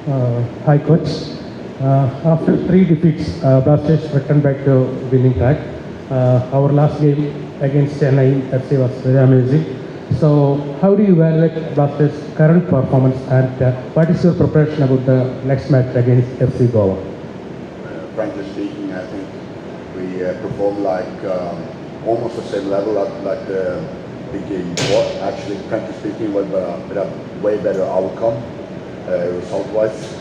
Hi, coach. After 3 defeats, Blasters returned back to winning track. Our last game against Chennai FC was very amazing. So, how do you evaluate Blasters' current performance, and what is your preparation about the next match against FC Goa? Frankly speaking, I think we performed like almost the same level like the big game before. Actually, frankly speaking, with a way better outcome result-wise.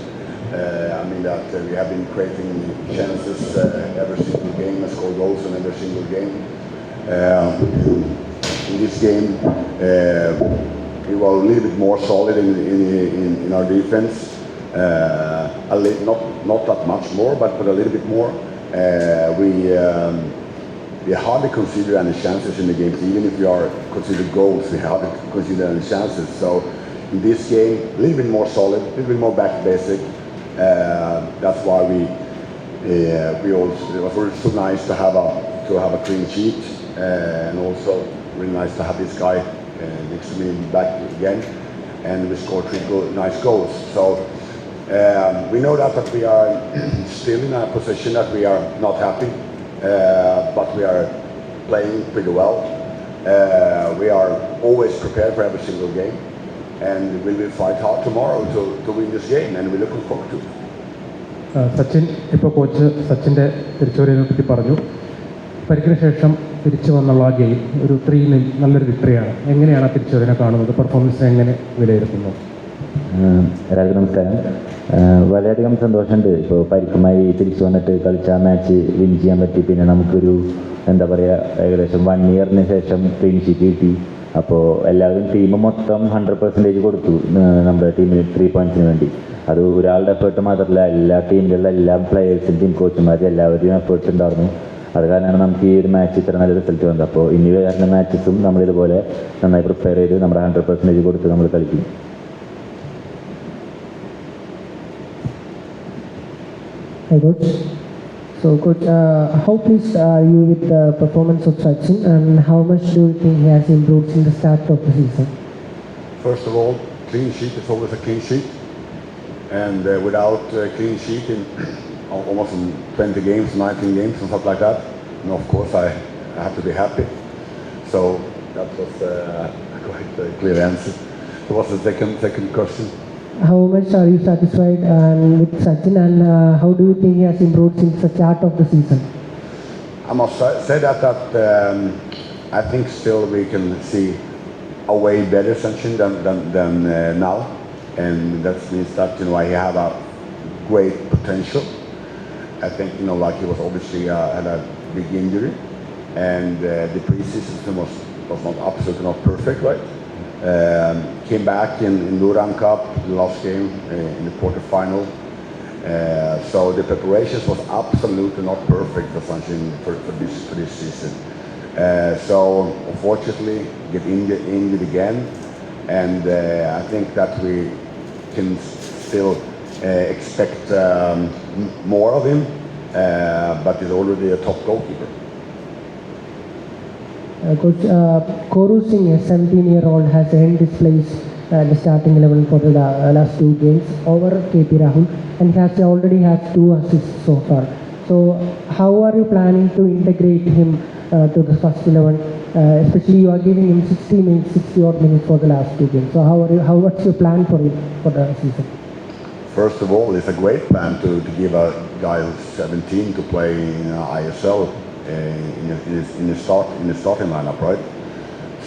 I mean that we have been creating chances every single game, and score goals in every single game. In this game, we were a little bit more solid in our defense. Not that much more, but a little bit more. We hardly consider any chances in the games, even if we are considered goals. We hardly consider any chances. So in this game, a little bit more solid, a little bit more back basic. That's why we also, it was really so nice to have a clean sheet, and also really nice to have this guy next to me back again, and we scored 3 nice goals. So we know that we are still in a position that we are not happy, but we are playing pretty well. We are always prepared for every single game, and we will fight hard tomorrow to win this game, and we're looking forward to it. Sachin ഇപ്പോൾ coach സച്ചിൻ്റെ തിരിച്ചുവരവിനെ പറ്റി പറഞ്ഞു. പരിക്കിന് ശേഷം തിരിച്ചു വന്നുള്ള ആ game ഒരു 3-0 നല്ലൊരു വിക്ടറിയാണ്. എങ്ങനെയാണ് ആ തിരിച്ചുവരവിനെ കാണുന്നത്? പെർഫോമൻസിനെ എങ്ങനെ വിലയിരുത്തുന്നു? എല്ലാവർക്കും നമസ്കാരം. വളരെയധികം സന്തോഷമുണ്ട്. ഇപ്പോൾ പരിക്കുമായി തിരിച്ചു വന്നിട്ട് കളിച്ച മാച്ച് വിൻ ചെയ്യാൻ പറ്റി. പിന്നെ നമുക്കൊരു എന്താ പറയുക, ഏകദേശം 1 ഇയറിന് ശേഷം ക്ലീൻ ഷീറ്റ് കിട്ടി. അപ്പോൾ എല്ലാവരും ടീം മൊത്തം 100% കൊടുത്തു നമ്മുടെ ടീമിന് 3 പോയിൻറ്റ്സിന് വേണ്ടി. അത് ഒരാളുടെ എഫേർട്ട് മാത്രമല്ല, എല്ലാ ടീമിലുള്ള എല്ലാ പ്ലെയേഴ്സിൻ്റെയും കോച്ചുമാരും എല്ലാവരുടെയും എഫേർട്ട് ഉണ്ടായിരുന്നു. അത് കാരണമാണ് നമുക്ക് ഈ ഒരു മാച്ച് ഇത്ര നല്ല റിസൾട്ട് വന്നത്. അപ്പോൾ ഇനി വരുന്ന മാച്ചസും നമ്മളിതുപോലെ നന്നായി പ്രിപ്പയർ ചെയ്ത് നമ്മുടെ 100% കൊടുത്ത് നമ്മൾ കളിക്കും. Hi, Coach. So, Coach, how pleased are you with the performance of Sachin, and how much do you think he has improved in the start of the season? First of all, clean sheet is always a clean sheet, and without a clean sheet in almost in 20 games, 19 games, and stuff like that, and of course I have to be happy. So that was quite a clear answer. What was the second question? How much are you satisfied with Sachin, and how do you think he has improved since the start of the season? I must say that I think still we can see a way better Sachin than now, and that means that I have a great potential. I think like he was obviously had a big injury, and the preseason was not absolutely not perfect, right? Came back in Luran Cup, the last game in the quarterfinal. So the preparations was absolutely not perfect for Sachin for this season. So unfortunately, get injured again, and I think that we can still expect more of him, but he's already a top goalkeeper. Coach, Koru Singh, a 17-year-old, has earned his place at the starting 11 for the last 2 games over KP Rahul, and he has already had 2 assists so far. So, how are you planning to integrate him to the first 11? Especially, you are giving him 60-odd minutes for the last 2 games. So, what's your plan for him for the season? First of all, it's a great plan to give a guy who's 17 to play in ISL. In the starting lineup, right?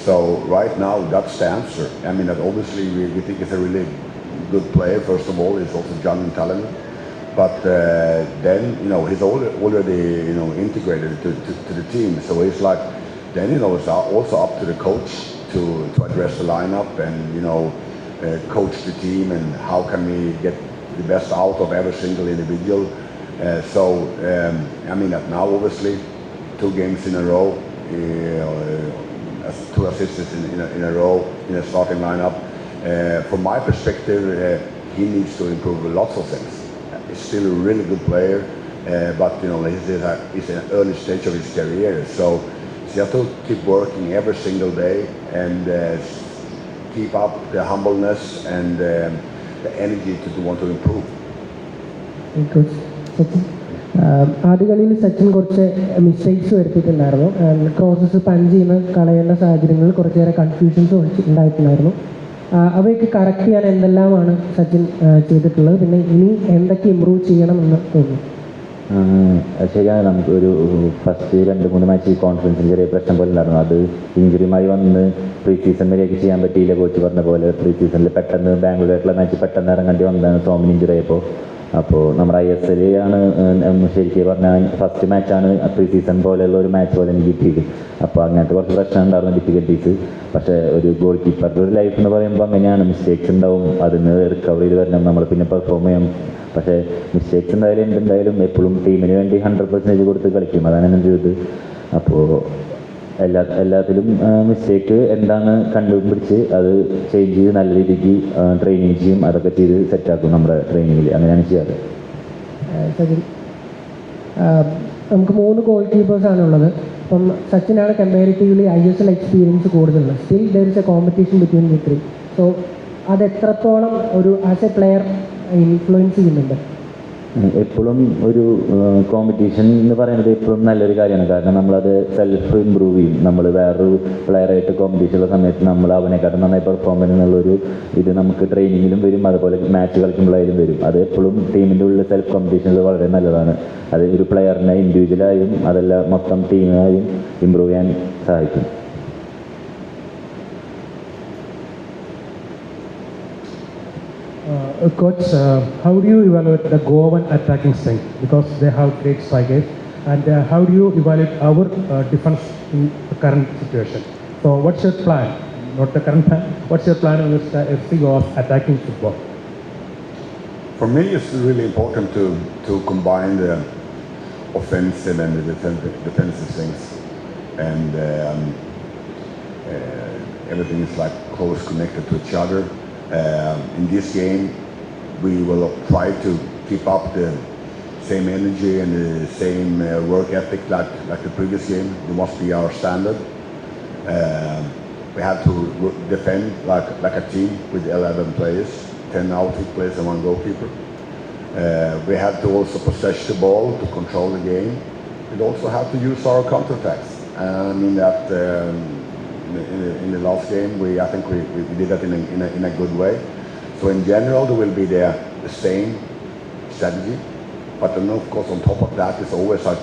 So right now that's the answer. I mean that obviously we think he's a really good player. First of all, he's also young and talented, but then he's already integrated to the team. So it's like then it's also up to the coach to address the lineup and coach the team and how can we get the best out of every single individual. So I mean that now obviously 2 games in a row, 2 assists in a row in a starting lineup. From my perspective, he needs to improve lots of things. He's still a really good player, but he's in an early stage of his career. So you have to keep working every single day and keep up the humbleness and the energy to want to improve. Sachin ആദ്യ കളിയിൽ സച്ചിൻ കുറച്ച് mistakes വരുത്തിയിട്ടുണ്ടായിരുന്നു. Crosses punch ചെയ്യുന്ന കളയേണ്ട സാഹചര്യങ്ങളിൽ കുറച്ചേറെ confusions ഉണ്ടായിട്ടുണ്ടായിരുന്നു. അവയൊക്കെ correct ചെയ്യാൻ എന്തെല്ലാമാണ് സച്ചിൻ ചെയ്തിട്ടുള്ളത്, പിന്നെ ഇനി എന്തൊക്കെ ഇമ്പ്രൂവ് ചെയ്യണമെന്ന് തോന്നുന്നു? ശരിയാണ്, നമുക്കൊരു ഫസ്റ്റ് 2-3 മാച്ച് കോൺഫിഡൻസിന് ചെറിയ പ്രശ്നം പോലെ ഉണ്ടായിരുന്നു. അത് ഇഞ്ചുറിയുമായി വന്ന് പ്രീ സീസൺ വരെയൊക്കെ ചെയ്യാൻ പറ്റിയില്ല. കോച്ച് പറഞ്ഞ പോലെ പ്രീ സീസണിൽ പെട്ടെന്ന് ബാംഗ്ലൂരായിട്ടുള്ള മാച്ച് പെട്ടെന്ന് ഇറങ്ങേണ്ടി വന്നതാണ് സോമിന് ഇഞ്ചുറി ആയപ്പോൾ. അപ്പോൾ നമ്മുടെ ISL ആണ് ശരിക്കും പറഞ്ഞാൽ ഫസ്റ്റ് മാച്ചാണ് പ്രീ സീസൺ പോലെയുള്ള ഒരു മാച്ച് പോലെ എനിക്ക് കിട്ടിയത്. അപ്പോൾ അങ്ങനത്തെ കുറച്ച് പ്രശ്നം ഉണ്ടായിരുന്നു, ഡിഫിക്കൽട്ടീസ്. പക്ഷേ ഒരു ഗോൾ കീപ്പറുടെ ഒരു ലൈഫ് എന്ന് പറയുമ്പോൾ അങ്ങനെയാണ്, മിസ്റ്റേക്സ് ഉണ്ടാവും, അതിന് റിക്കവർ ചെയ്ത് വരണം, നമ്മൾ പിന്നെ പെർഫോം ചെയ്യാം. പക്ഷേ മിസ്റ്റേക്സ് എന്തായാലും എന്തുണ്ടായാലും എപ്പോഴും ടീമിന് വേണ്ടി 100% കൊടുത്ത് കളിക്കും, അതാണ് എൻ്റെ ഇത്. അപ്പോൾ എല്ലാത്തിലും മിസ്റ്റേക്ക് എന്താണ് കണ്ടുപിടിച്ച് അത് ചേഞ്ച് ചെയ്ത് നല്ല രീതിക്ക് ട്രെയിനിങ് ചെയ്യും, അതൊക്കെ ചെയ്ത് സെറ്റാക്കും നമ്മുടെ ട്രെയിനിങ്ങിൽ, അങ്ങനെയാണ് ചെയ്യാറ്. സച്ചിൻ, നമുക്ക് 3 ഗോൾ കീപ്പേഴ്സാണുള്ളത്. അപ്പം സച്ചിനാണ് കമ്പാരിറ്റീവ്ലി ISL എക്സ്പീരിയൻസ് കൂടുതലുള്ളത്. Still there is A competition between the three. So അത് എത്രത്തോളം ഒരു ആസ് എ പ്ലെയർ ഇൻഫ്ലുവൻസ് ചെയ്യുന്നുണ്ട്? എപ്പോഴും ഒരു കോമ്പറ്റീഷൻ എന്ന് പറയുന്നത് എപ്പോഴും നല്ലൊരു കാര്യമാണ്. കാരണം നമ്മളത് സെൽഫ് ഇമ്പ്രൂവ് ചെയ്യും. നമ്മൾ വേറൊരു പ്ലെയറായിട്ട് കോമ്പറ്റീഷനുള്ള സമയത്ത് നമ്മൾ അവനെക്കാട്ടും നന്നായി പെർഫോം ചെയ്യുന്നുള്ളൊരു ഇത് നമുക്ക് ട്രെയിനിങ്ങിലും വരും, അതുപോലെ മാച്ച് കളിക്കുമ്പോഴായാലും വരും. അത് എപ്പോഴും ടീമിൻ്റെ ഉള്ളിൽ സെൽഫ് കോമ്പറ്റീഷനിൽ വളരെ നല്ലതാണ്. അത് ഒരു പ്ലെയറിനെ ഇൻഡിവിജ്വലായും അതല്ല മൊത്തം ടീമായും ഇമ്പ്രൂവ് ചെയ്യാൻ സഹായിക്കും. Coach, how do you evaluate the Goan attacking strength? Because they have great strikers. And how do you evaluate our defense in the current situation? So what's your plan? Not the current plan. What's your plan on this FC goes attacking football? For me, it's really important to combine the offensive and the defensive things. And everything is like close connected to each other. In this game, we will try to keep up the same energy and the same work ethic like the previous game. It must be our standard. We have to defend like a team with 11 players, 10 outfield players and 1 goalkeeper. We have to also possess the ball to control the game. We also have to use our counterattacks. And I mean that in the last game, I think we did that in a good way. So in general, there will be the same strategy, but then of course on top of that, there's always like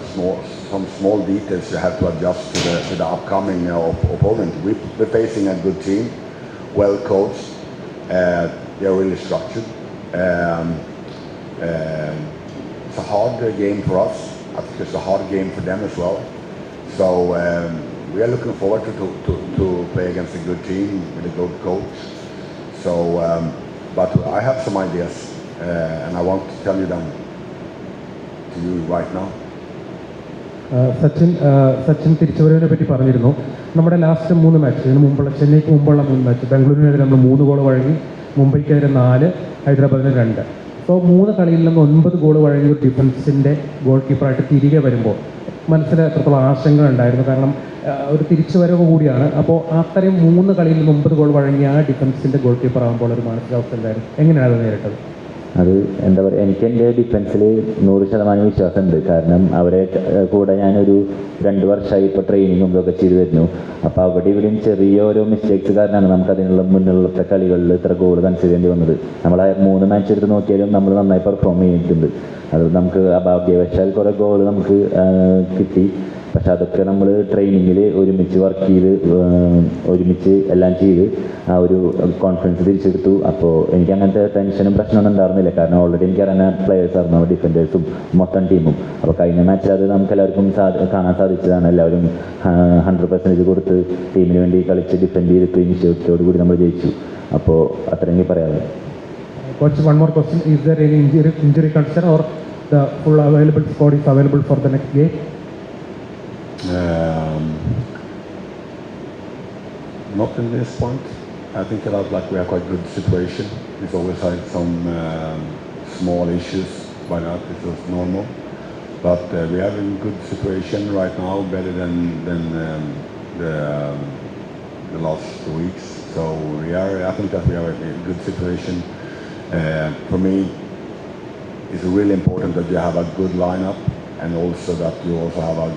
some small details you have to adjust to the upcoming opponent. We're facing a good team, well coached. They're really structured. It's a hard game for us. I think it's a hard game for them as well. So we are looking forward to play against a good team with a good coach. So, but I have some ideas, and I want to tell you them to you right now. Sachin തിരിച്ചുവരവിനെ പറ്റി പറഞ്ഞിരുന്നു. നമ്മുടെ last 3 match, ഇതിന് മുമ്പുള്ള ചെന്നൈക്ക് മുമ്പുള്ള 3 match, ബാംഗ്ലൂരിനെതിരെ നമ്മൾ 3 goal വഴങ്ങി, മുംബൈക്കെതിരെ 4, ഹൈദരാബാദിന് 2. So 3 കളിയിൽ നിന്ന് 9 ഗോൾ വഴങ്ങിയ ഒരു ഡിഫൻസിൻ്റെ ഗോൾ കീപ്പറായിട്ട് തിരികെ വരുമ്പോൾ മനസ്സിൽ എത്രത്തോളം ആശങ്ക ഉണ്ടായിരുന്നു? കാരണം ഒരു തിരിച്ചുവരവ് കൂടിയാണ്. അപ്പോൾ അത്രയും 3 കളിയിൽ 9 ഗോൾ വഴങ്ങിയ ആ ഡിഫൻസിൻ്റെ ഗോൾ കീപ്പർ ആകുമ്പോൾ ഒരു മാനസികാവസ്ഥ എന്തായിരുന്നു? എങ്ങനെയാണ് അത് നേരിട്ടത്? അത് എന്താ പറയുക, എനിക്ക് എൻ്റെ ഡിഫൻസിൽ 100% വിശ്വാസമുണ്ട്. കാരണം അവരെ കൂടെ ഞാനൊരു 2 വർഷമായി ഇപ്പോൾ ട്രെയിനിങ്ങും ഇതൊക്കെ ചെയ്തു വരുന്നു. അപ്പോൾ അവിടെ ഇവിടെയും ചെറിയ ഓരോ മിസ്റ്റേക്സ് കാരണമാണ് നമുക്ക് അതിനുള്ള മുന്നിലത്തെ കളികളിൽ ഇത്ര ഗോൾ കൺസിഡർ ചെയ്യേണ്ടി വന്നത്. നമ്മൾ 3 മാച്ച് എടുത്ത് നോക്കിയാലും നമ്മൾ നന്നായി പെർഫോം ചെയ്തിട്ടുണ്ട്. അത് നമുക്ക് അഭാഗ്യവശാൽ കുറേ ഗോൾ നമുക്ക് കിട്ടി. പക്ഷെ അതൊക്കെ നമ്മൾ ട്രെയിനിങ്ങിൽ ഒരുമിച്ച് വർക്ക് ചെയ്ത് ഒരുമിച്ച് എല്ലാം ചെയ്ത് ആ ഒരു കോൺഫിഡൻസ് തിരിച്ചെടുത്തു. അപ്പോൾ എനിക്ക് അങ്ങനത്തെ ടെൻഷനും പ്രശ്നമൊന്നും ഉണ്ടായിരുന്നില്ല. കാരണം ഓൾറെഡി എനിക്കറിയാവുന്ന പ്ലെയേഴ്സ് ആയിരുന്നു, ഡിഫൻഡേഴ്സും മൊത്തം ടീമും. അപ്പോൾ കഴിഞ്ഞ മാച്ചിൽ അത് നമുക്ക് എല്ലാവർക്കും കാണാൻ സാധിച്ചതാണ്. എല്ലാവരും 100% കൊടുത്ത് ടീമിന് വേണ്ടി കളിച്ച് ഡിഫെൻഡ് ചെയ്ത് ക്ലീൻ ഷീറ്റോട് കൂടി നമ്മൾ ജയിച്ചു. അപ്പോൾ അത്രയെങ്കിൽ പറയാതെ. Coach, one more question. Is there any injury concern or the full available squad is available for the next game? Not in this point. I think like we have quite good situation. We've always had some small issues, but that is normal. But we have a good situation right now, better than the last 2 weeks. So I think that we have a good situation. For me, it's really important that you have a good lineup, and also that you also have a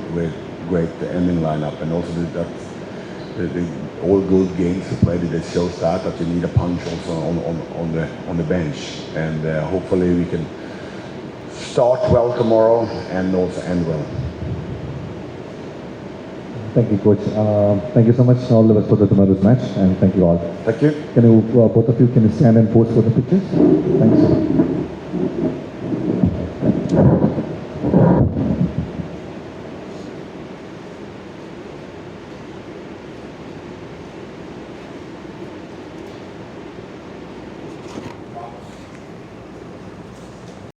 great ending lineup, and also that all good games played, it shows that you need a punch also on the bench, and hopefully we can start well tomorrow and also end well. Thank you, Coach. Thank you so much. All the best for the tomorrow's match, and thank you all. Thank you. Can you, both of you, can you stand and pose for the pictures? Thanks.